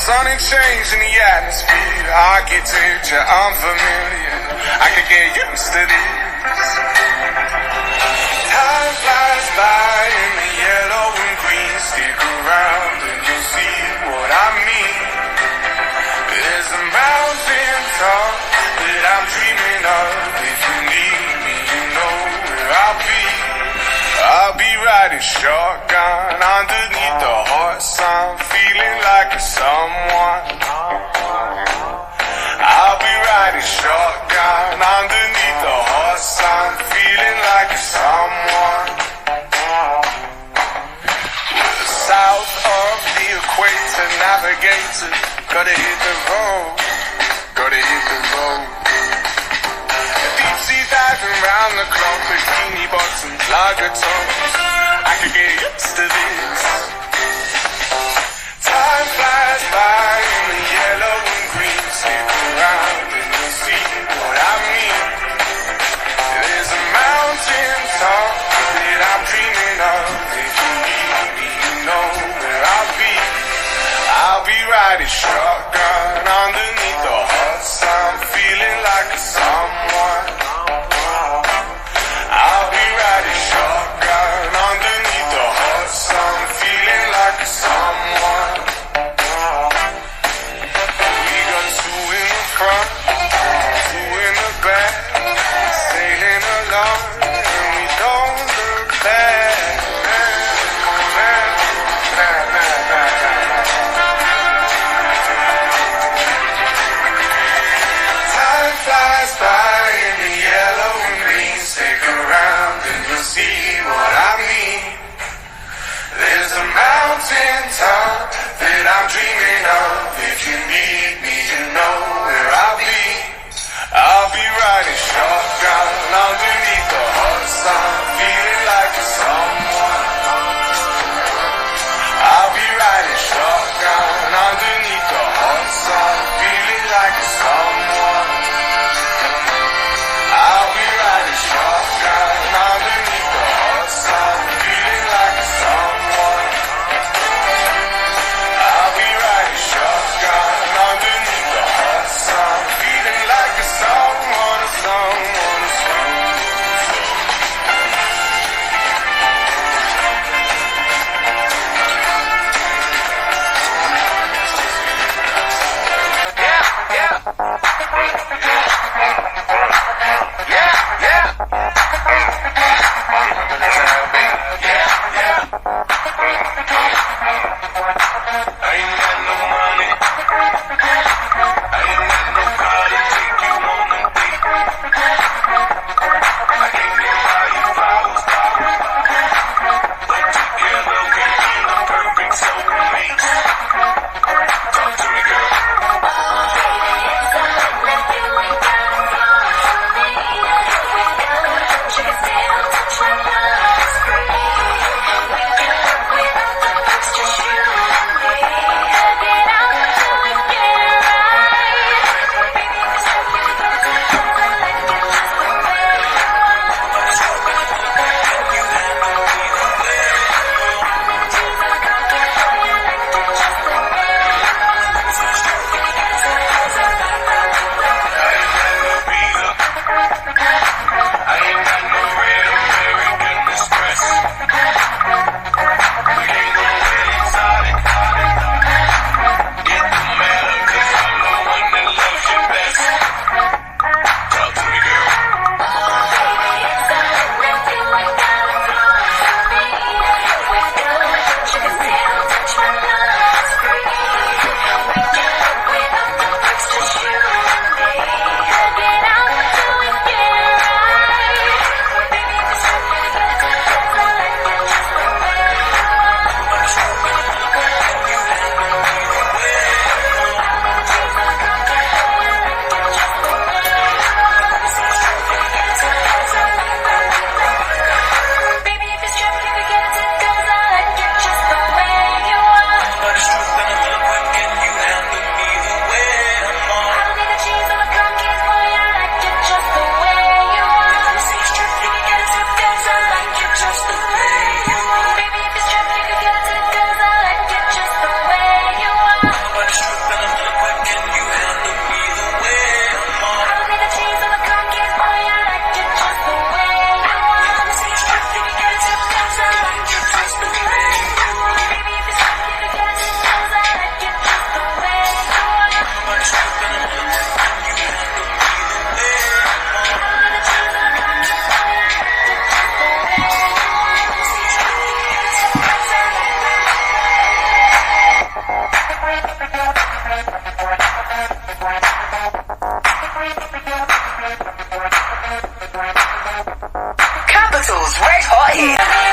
Sonic change in the atmosphere, architecture unfamiliar. I could get used to this. Time flies by in the yellow and green. Stick around and you'll see what I mean. There's a mountain top that I'm dreaming of. If you need me, you know where I'll be. I'll be riding shotgun underneath the hot sun, feeling like a someone. I'll be riding shotgun underneath the hot sun, feeling like a someone. South of the equator, navigator, gotta hit the road, gotta hit the road. Deep sea diving round the clock, bikini bottoms, lager tones. I could get used to this. Time flies by in the yellow and green. Stick around and you'll see what I mean. There's a mountain top that I'm dreaming of. If you need me, you know where I'll be. I'll be riding shotgun underneath the hot sun, feeling like a someone. I'll be riding shotgun underneath the hot sun, feeling like a someone. We got two in the front, two in the back, sailing along and we don't look back. Time flies by in the yellow and green. Stick around and you'll see what I mean. There's a mountain top that I'm dreaming of. If you need me, you know where I'll be. I'll be riding shotgun underneath the Capital's Red Hot Here.